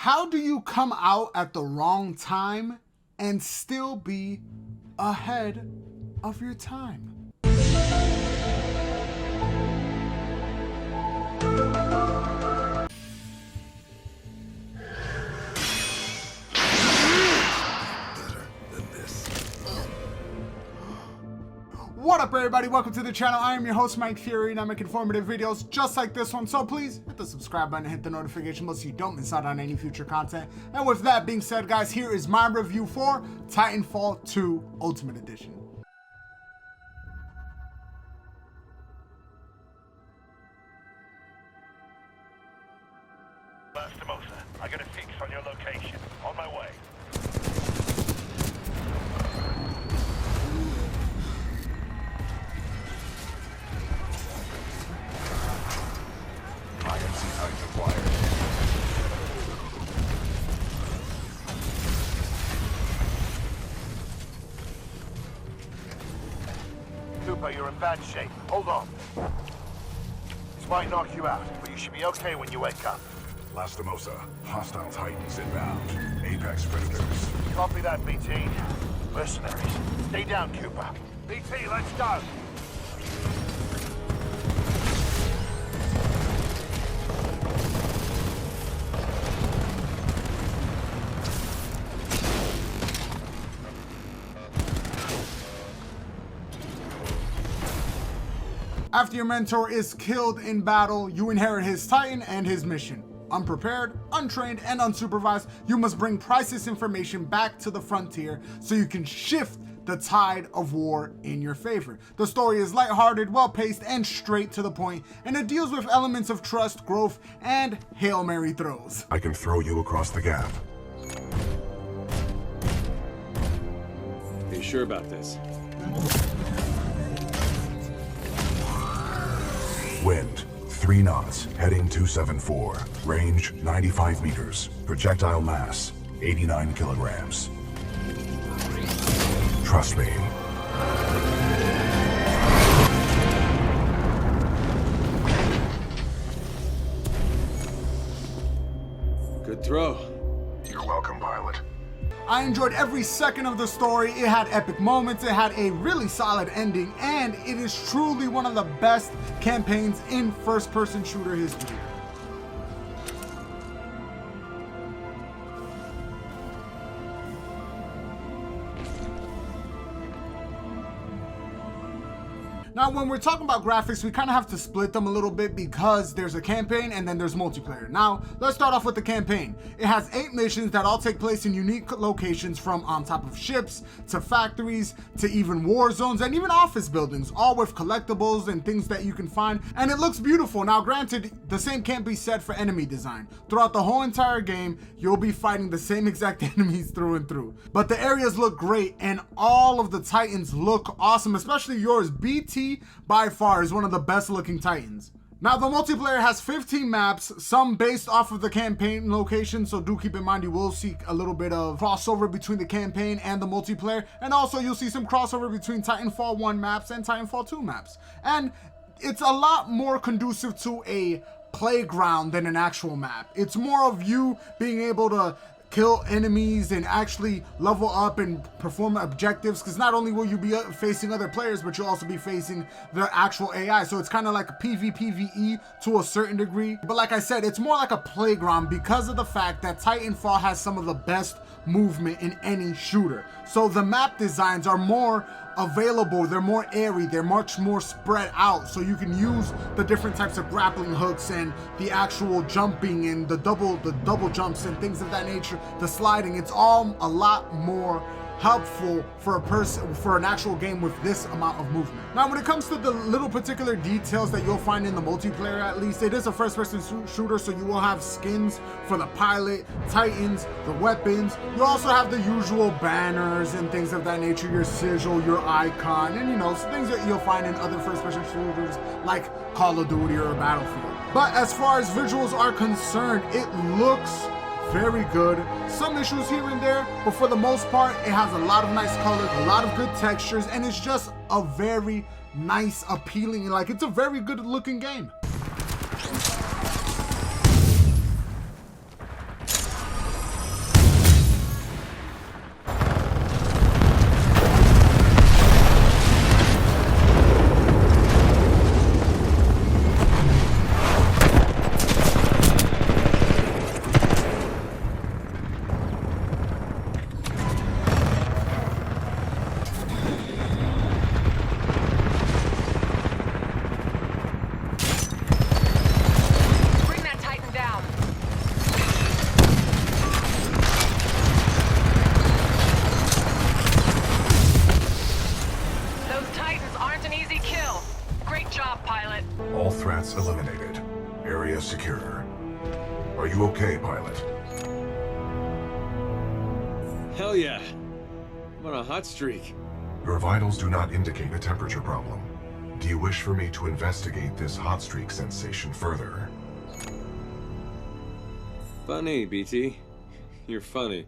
How do you come out at the wrong time and still be ahead of your time? What up, everybody? Welcome to the channel. I am your host, Mike Fury, and I make informative videos just like this one. So please hit the subscribe button and hit the notification bell so you don't miss out on any future content. And with that being said, guys, here is my review for Titanfall 2 Ultimate Edition. I got a fix on your location. On my way. IMC type acquired. Cooper, you're in bad shape. Hold on. This might knock you out, but you should be okay when you wake up. Lastimosa, hostile Titans inbound. Apex predators. Copy that, BT. Mercenaries. Stay down, Cooper. BT, let's go! After your mentor is killed in battle, you inherit his Titan and his mission. Unprepared, untrained, and unsupervised, you must bring priceless information back to the frontier so you can shift the tide of war in your favor. The story is lighthearted, well-paced, and straight to the point, and it deals with elements of trust, growth, and Hail Mary throws. I can throw you across the gap. Are you sure about this? Wind, 3 knots, heading 274. Range, 95 meters. Projectile mass, 89 kilograms. Trust me. Good throw. You're welcome, pilot. I enjoyed every second of the story. It had epic moments, it had a really solid ending, and it is truly one of the best campaigns in first-person shooter history. Now, when we're talking about graphics, we kind of have to split them a little bit because there's a campaign and then there's multiplayer. Now, let's start off with the campaign. It has 8 missions that all take place in unique locations, from on top of ships to factories to even war zones and even office buildings, all with collectibles and things that you can find. And it looks beautiful. Now, granted, the same can't be said for enemy design. Throughout the whole entire game, you'll be fighting the same exact enemies through and through. But the areas look great and all of the Titans look awesome, especially yours. BT by far is one of the best looking Titans. Now, the multiplayer has 15 maps, some based off of the campaign location, so do keep in mind you will see a little bit of crossover between the campaign and the multiplayer, and also you'll see some crossover between Titanfall 1 maps and Titanfall 2 maps. And it's a lot more conducive to a playground than an actual map. It's more of you being able to kill enemies and actually level up and perform objectives, because not only will you be facing other players, but you'll also be facing the actual AI. So it's kind of like a PvPvE to a certain degree. But like I said, it's more like a playground because of the fact that Titanfall has some of the best movement in any shooter. So the map designs are more available, they're more airy, they're much more spread out, so you can use the different types of grappling hooks and the actual jumping and the double jumps and things of that nature, the sliding. It's all a lot more helpful for an actual game with this amount of movement. Now, when it comes to the little particular details that you'll find in the multiplayer, at least, it is a first-person shooter, so you will have skins for the pilot, Titans, the weapons. You'll also have the usual banners and things of that nature, your sigil, your icon, and things that you'll find in other first-person shooters like Call of Duty or Battlefield. But as far as visuals are concerned, it looks very good. Some issues here and there, but for the most part, it has a lot of nice colors, a lot of good textures, and it's just a very nice, appealing, it's a very good looking game. pilot. Hell yeah. I'm on a hot streak. Your vitals do not indicate a temperature problem. Do you wish for me to investigate this hot streak sensation further? Funny, BT. You're funny.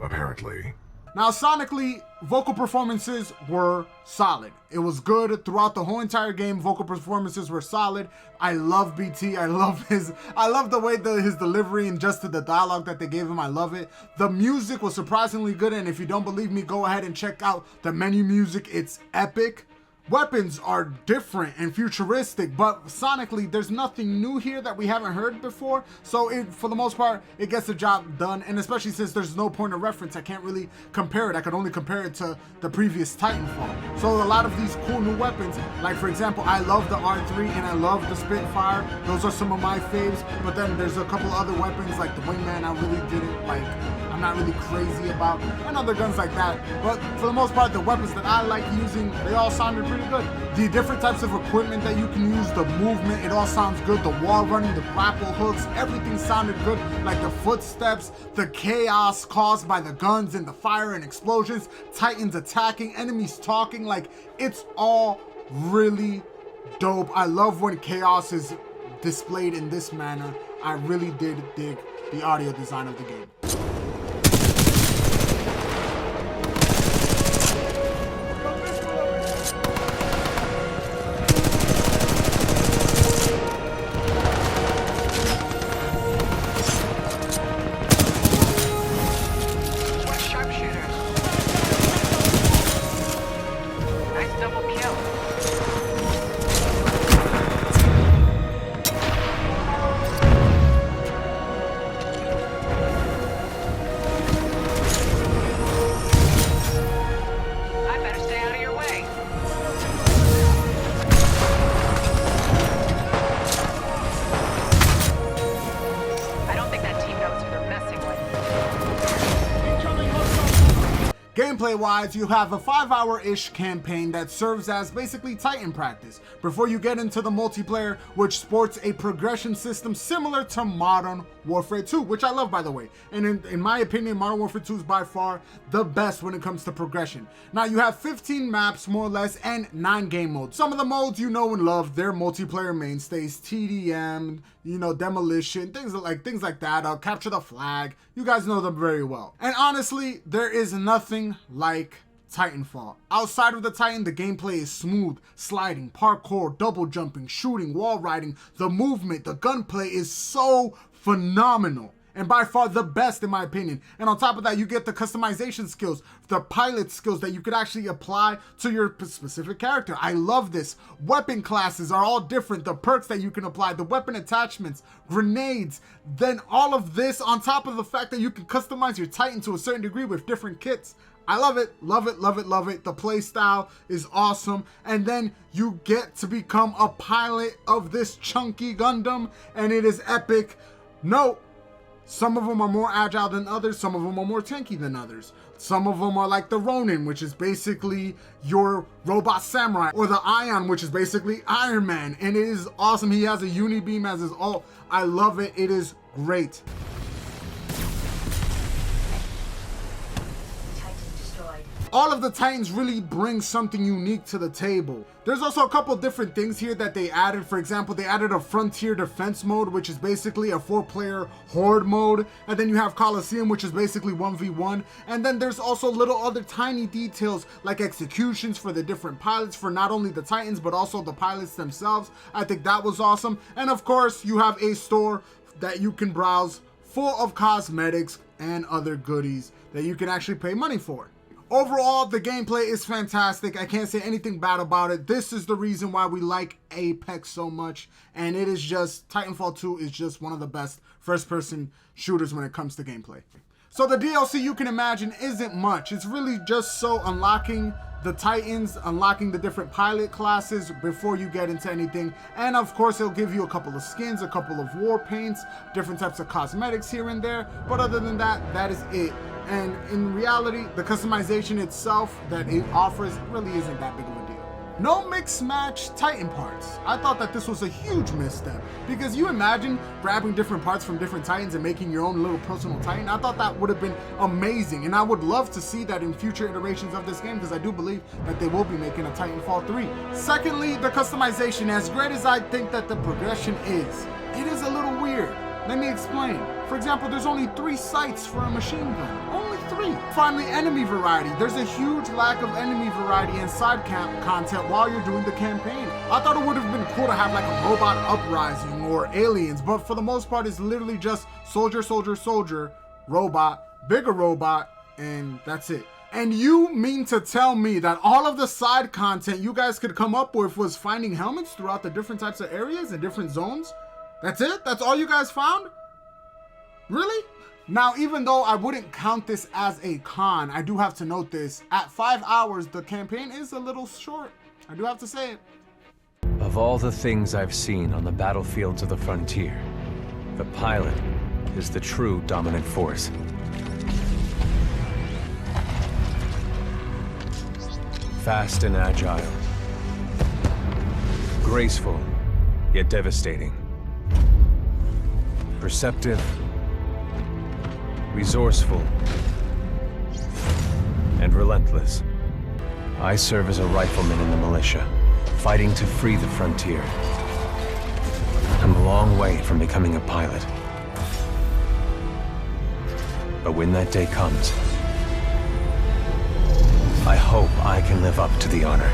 Apparently. Now, sonically, vocal performances were solid. It was good throughout the whole entire game. Vocal performances were solid. I love BT. I love the way his delivery and just the dialogue that they gave him. I love it. The music was surprisingly good, and if you don't believe me, go ahead and check out the menu music. It's epic. Weapons are different and futuristic, but sonically, there's nothing new here that we haven't heard before. So for the most part, it gets the job done. And especially since there's no point of reference, I can't really compare it. I could only compare it to the previous Titanfall. So a lot of these cool new weapons, like for example, I love the R3 and I love the Spitfire. Those are some of my faves. But then there's a couple other weapons like the Wingman I really didn't like. I'm not really crazy about, and other guns like that. But for the most part, the weapons that I like using, they all sounded pretty good. The different types of equipment that you can use, the movement, it all sounds good. The wall running, the grapple hooks, everything sounded good. Like the footsteps, the chaos caused by the guns and the fire and explosions, Titans attacking, enemies talking, like it's all really dope. I love when chaos is displayed in this manner. I really did dig the audio design of the game. Gameplay-wise, you have a 5-hour-ish campaign that serves as basically Titan practice before you get into the multiplayer, which sports a progression system similar to Modern Warfare 2, which I love, by the way. And in my opinion, Modern Warfare 2 is by far the best when it comes to progression. Now, you have 15 maps, more or less, and 9 game modes. Some of the modes you know and love, they're multiplayer mainstays, TDM, you know, demolition, things like that, capture the flag. You guys know them very well. And honestly, there is nothing like Titanfall. Outside of the Titan, the gameplay is smooth, sliding, parkour, double jumping, shooting, wall riding. The movement, the gunplay is so phenomenal. And by far the best in my opinion. And on top of that, you get the customization skills, the pilot skills that you could actually apply to your specific character. I love this. Weapon classes are all different. The perks that you can apply, the weapon attachments, grenades, then all of this on top of the fact that you can customize your Titan to a certain degree with different kits. I love it, love it, love it, love it. The play style is awesome. And then you get to become a pilot of this chunky Gundam, and it is epic. No. Some of them are more agile than others. Some of them are more tanky than others. Some of them are like the Ronin, which is basically your robot samurai, or the Ion, which is basically Iron Man. And it is awesome. He has a uni-beam as his ult. I love it. It is great. All of the Titans really bring something unique to the table. There's also a couple different things here that they added. For example, they added a Frontier Defense mode, which is basically a 4-player Horde mode. And then you have Coliseum, which is basically 1v1. And then there's also little other tiny details like executions for the different pilots, for not only the Titans, but also the pilots themselves. I think that was awesome. And of course, you have a store that you can browse full of cosmetics and other goodies that you can actually pay money for. Overall, the gameplay is fantastic. I can't say anything bad about it. This is the reason why we like Apex so much. And it is just, Titanfall 2 is just one of the best first-person shooters when it comes to gameplay. So the DLC, you can imagine, isn't much. It's really just so unlocking the Titans, unlocking the different pilot classes before you get into anything. And of course, it'll give you a couple of skins, a couple of war paints, different types of cosmetics here and there. But other than that, that is it. And in reality, the customization itself that it offers really isn't that big of a deal. No mix match Titan parts. I thought that this was a huge misstep, because you imagine grabbing different parts from different Titans and making your own little personal Titan. I thought that would have been amazing, and I would love to see that in future iterations of this game, because I do believe that they will be making a Titanfall 3. Secondly, the customization. As great as I think that the progression is, it is a little weird. Let me explain. For example, there's only 3 sights for a machine gun. Only 3. Finally, enemy variety. There's a huge lack of enemy variety and side camp content while you're doing the campaign. I thought it would have been cool to have like a robot uprising or aliens, but for the most part, it's literally just soldier, soldier, soldier, robot, bigger robot, and that's it. And you mean to tell me that all of the side content you guys could come up with was finding helmets throughout the different types of areas and different zones? That's it? That's all you guys found? Really? Now, even though I wouldn't count this as a con, I do have to note this. At 5 hours, the campaign is a little short. I do have to say it. Of all the things I've seen on the battlefields of the frontier, the pilot is the true dominant force. Fast and agile. Graceful, yet devastating. Perceptive, resourceful, and relentless. I serve as a rifleman in the militia, fighting to free the frontier. I'm a long way from becoming a pilot. But when that day comes, I hope I can live up to the honor.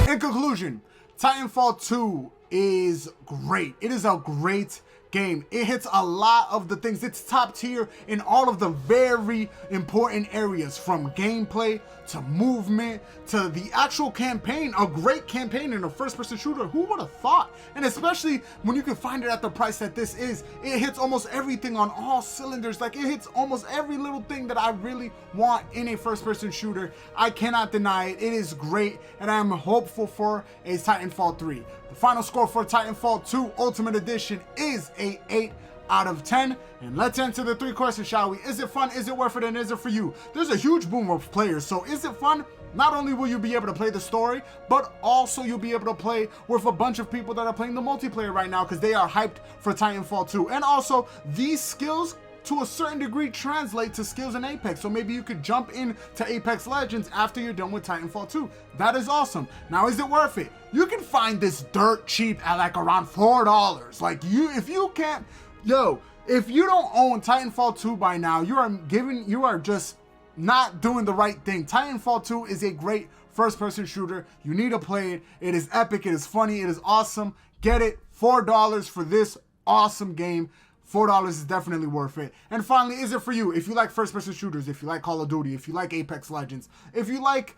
In conclusion, Titanfall 2 is great. It is a great game. It hits a lot of the things. It's top tier in all of the very important areas, from gameplay to movement to the actual campaign. A great campaign in a first-person shooter. Who would have thought? And especially when you can find it at the price that this is, it hits almost everything on all cylinders. Like, it hits almost every little thing that I really want in a first-person shooter. I cannot deny it. It is great, and I am hopeful for a Titanfall 3. The final score for Titanfall 2 Ultimate Edition is a 8 out of 10. And let's answer the 3 questions, shall we? Is it fun? Is it worth it? And is it for you? There's a huge boom of players, so is it fun? Not only will you be able to play the story, but also you'll be able to play with a bunch of people that are playing the multiplayer right now, because they are hyped for Titanfall 2. And also, these skills to a certain degree translate to skills in Apex, so maybe you could jump into Apex Legends after you're done with Titanfall 2. That is awesome. Now, is it worth it? You can find this dirt cheap at like around $4. Like, if you can't, if you don't own Titanfall 2 by now, you are just not doing the right thing. Titanfall 2 is a great first-person shooter. You need to play it. It is epic, it is funny, it is awesome. Get it. $4 for this awesome game. $4 is definitely worth it. And finally, is it for you? If you like first-person shooters, if you like Call of Duty, if you like Apex Legends, if you like,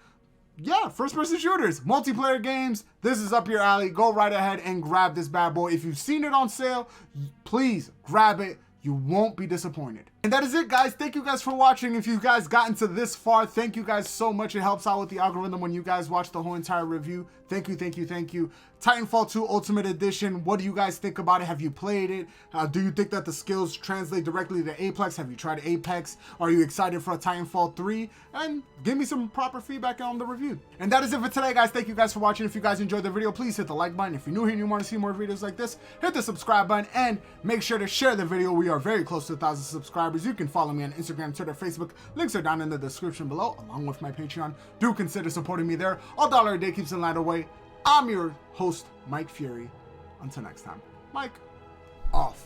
first-person shooters, multiplayer games, this is up your alley. Go right ahead and grab this bad boy. If you've seen it on sale, please grab it. You won't be disappointed. And that is it, guys. Thank you guys for watching. If you guys gotten to this far, thank you guys so much. It helps out with the algorithm when you guys watch the whole entire review. Thank you, thank you, thank you. Titanfall 2 Ultimate Edition, what do you guys think about it? Have you played it? Do you think that the skills translate directly to Apex? Have you tried Apex? Are you excited for a Titanfall 3? And give me some proper feedback on the review. And that is it for today, guys. Thank you guys for watching. If you guys enjoyed the video, please hit the like button. If you're new here and you want to see more videos like this, hit the subscribe button and make sure to share the video. We are very close to 1,000 subscribers. You can follow me on Instagram, Twitter, Facebook. Links are down in the description below, along with my Patreon. Do consider supporting me there. $1 a day keeps the light away. I'm your host, Mike Fury. Until next time, Mike, off.